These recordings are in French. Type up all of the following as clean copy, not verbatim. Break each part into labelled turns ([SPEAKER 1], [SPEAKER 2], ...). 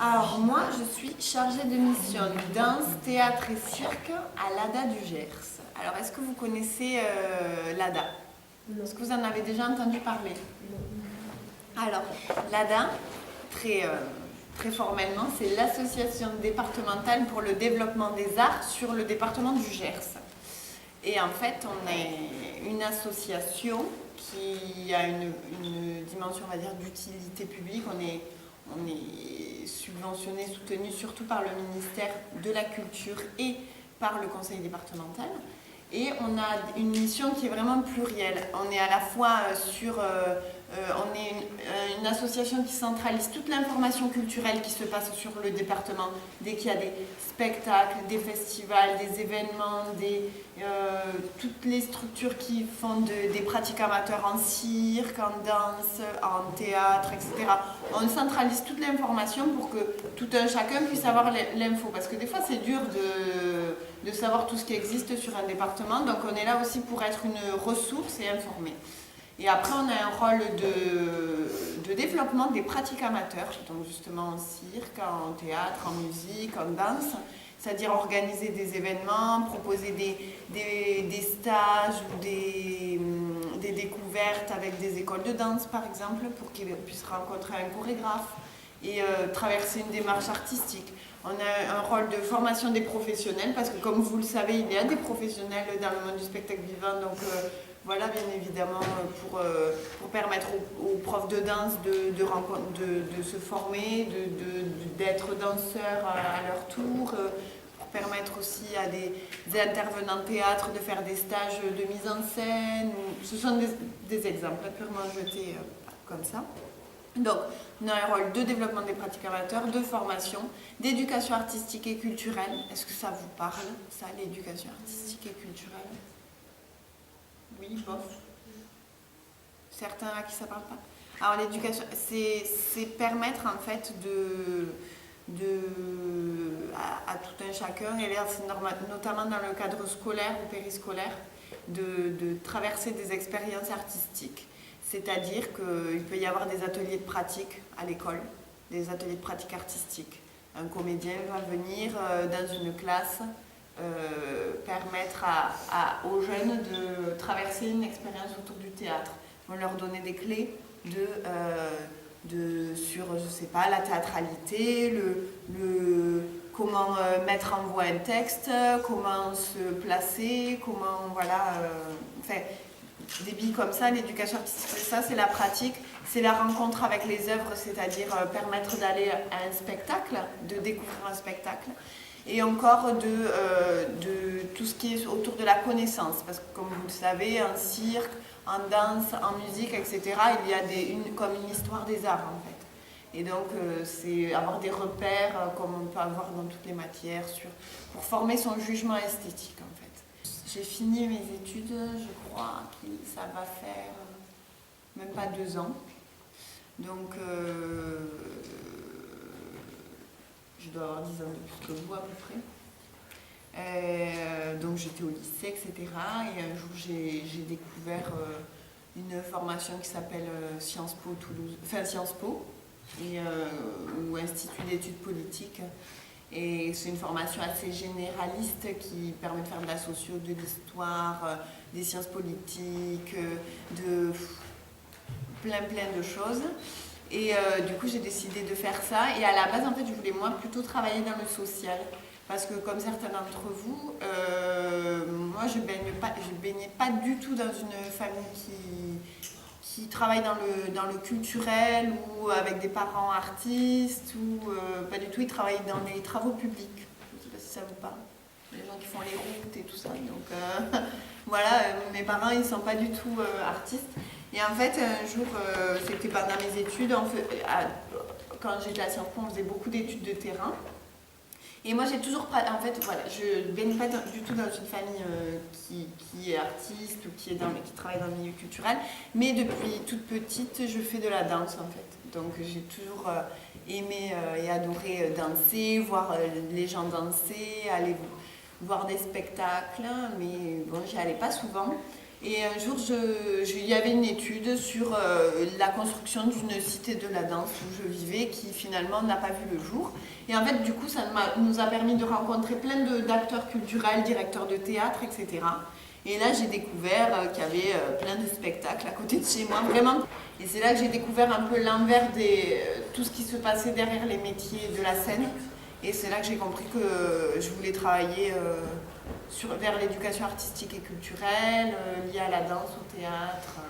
[SPEAKER 1] Alors moi, je suis chargée de mission danse, théâtre et cirque à l'ADA du Gers. Alors est-ce que vous connaissez l'ADA? Est-ce que vous en avez déjà entendu parler? Alors l'ADA, très formellement, c'est l'association départementale pour le développement des arts sur le département du Gers. Et en fait, on est une association qui a une dimension, on va dire, d'utilité publique. On est subventionné, soutenu surtout par le ministère de la Culture et par le conseil départemental. Et on a une mission qui est vraiment plurielle. On est à la fois on est une association qui centralise toute l'information culturelle qui se passe sur le département. Dès qu'il y a des spectacles, des festivals, des événements, toutes les structures qui font des pratiques amateurs en cirque, en danse, en théâtre, etc. On centralise toute l'information pour que tout un chacun puisse avoir l'info. Parce que des fois, c'est dur de savoir tout ce qui existe sur un département. Donc on est là aussi pour être une ressource et informer. Et après, on a un rôle de développement des pratiques amateurs, donc justement en cirque, en théâtre, en musique, en danse, c'est-à-dire organiser des événements, proposer des stages ou des découvertes avec des écoles de danse, par exemple, pour qu'ils puissent rencontrer un chorégraphe et traverser une démarche artistique. On a un rôle de formation des professionnels, parce que comme vous le savez, il y a des professionnels dans le monde du spectacle vivant, donc voilà, bien évidemment, pour permettre aux profs de danse de se former, d'être danseurs à leur tour, pour permettre aussi à des intervenants de théâtre de faire des stages de mise en scène. Ce sont des exemples purement jetés comme ça. Donc, on a un rôle de développement des pratiques amateurs, de formation, d'éducation artistique et culturelle. Est-ce que ça vous parle, ça, l'éducation artistique et culturelle? Oui, bof. Certains à qui ça parle pas. Alors l'éducation, c'est permettre en fait à tout un chacun, et là c'est notamment dans le cadre scolaire ou périscolaire, de traverser des expériences artistiques. C'est-à-dire qu'il peut y avoir des ateliers de pratique à l'école, des ateliers de pratique artistique. Un comédien va venir dans une classe permettre aux jeunes de traverser une expérience autour du théâtre. On leur donner des clés sur, je sais pas, la théâtralité, comment mettre en voix un texte, comment se placer, comment, voilà, des billes comme ça. L'éducation artistique, ça c'est la pratique, c'est la rencontre avec les œuvres, c'est-à-dire permettre d'aller à un spectacle, de découvrir un spectacle. Et encore de tout ce qui est autour de la connaissance, parce que comme vous le savez, en cirque, en danse, en musique, etc., il y a comme une histoire des arts en fait. Et donc c'est avoir des repères comme on peut avoir dans toutes les matières pour former son jugement esthétique en fait. J'ai fini mes études, je crois que ça va faire même pas 2 ans. Donc je dois avoir 10 ans de plus que vous à peu près. Donc j'étais au lycée, etc. Et un jour j'ai découvert une formation qui s'appelle Sciences Po Toulouse, enfin Sciences Po, ou Institut d'études politiques. Et c'est une formation assez généraliste qui permet de faire de la socio, de l'histoire, des sciences politiques, de plein de choses. Et du coup, j'ai décidé de faire ça. Et à la base, en fait, je voulais moi plutôt travailler dans le social. Parce que comme certains d'entre vous, moi, je baignais pas du tout dans une famille qui travaille dans le culturel ou avec des parents artistes ou pas du tout. Ils travaillent dans les travaux publics. Je ne sais pas si ça vous parle. Les gens qui font les routes et tout ça. Donc voilà, mes parents, ils ne sont pas du tout artistes. Et en fait, un jour, c'était pendant mes études, quand j'étais à Sciences Po, on faisait beaucoup d'études de terrain. Et moi, j'ai toujours pas, en fait, voilà, je ne baigne pas du tout dans une famille qui est artiste ou qui travaille dans le milieu culturel. Mais depuis toute petite, je fais de la danse, en fait. Donc, j'ai toujours aimé et adoré danser, voir les gens danser, aller voir des spectacles. Mais bon, j'y allais pas souvent. Et un jour, il y avait une étude sur la construction d'une cité de la danse où je vivais qui finalement n'a pas vu le jour. Et en fait, du coup, ça nous a permis de rencontrer plein d'acteurs culturels, directeurs de théâtre, etc. Et là, j'ai découvert qu'il y avait plein de spectacles à côté de chez moi, vraiment. Et c'est là que j'ai découvert un peu l'envers tout ce qui se passait derrière les métiers de la scène. Et c'est là que j'ai compris que je voulais travailler vers l'éducation artistique et culturelle, liée à la danse, au théâtre,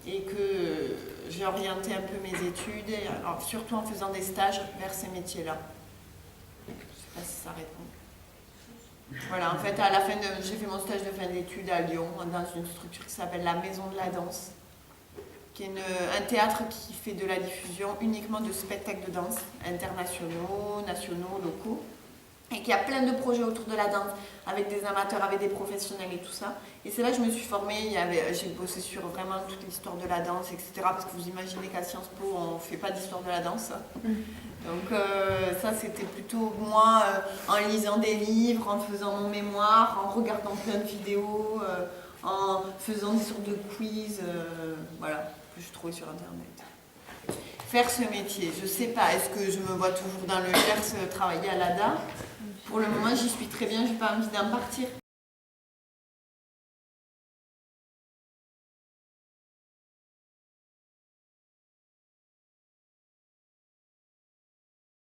[SPEAKER 1] et que j'ai orienté un peu mes études, alors, surtout en faisant des stages vers ces métiers-là. Je ne sais pas si ça répond. Voilà, en fait, à la fin j'ai fait mon stage de fin d'études à Lyon, dans une structure qui s'appelle la Maison de la Danse, qui est un théâtre qui fait de la diffusion uniquement de spectacles de danse internationaux, nationaux, locaux, et qui a plein de projets autour de la danse, avec des amateurs, avec des professionnels et tout ça. Et c'est là que je me suis formée, j'ai bossé sur vraiment toute l'histoire de la danse, etc. Parce que vous imaginez qu'à Sciences Po, on ne fait pas d'histoire de la danse. Donc ça, c'était plutôt moi, en lisant des livres, en faisant mon mémoire, en regardant plein de vidéos, en faisant des sortes de quiz, voilà, que je trouvais sur Internet. Faire ce métier, je sais pas, est-ce que je me vois toujours dans le Gers travailler à l'ADA? Pour le moment, j'y suis très bien, j'ai pas envie d'en partir.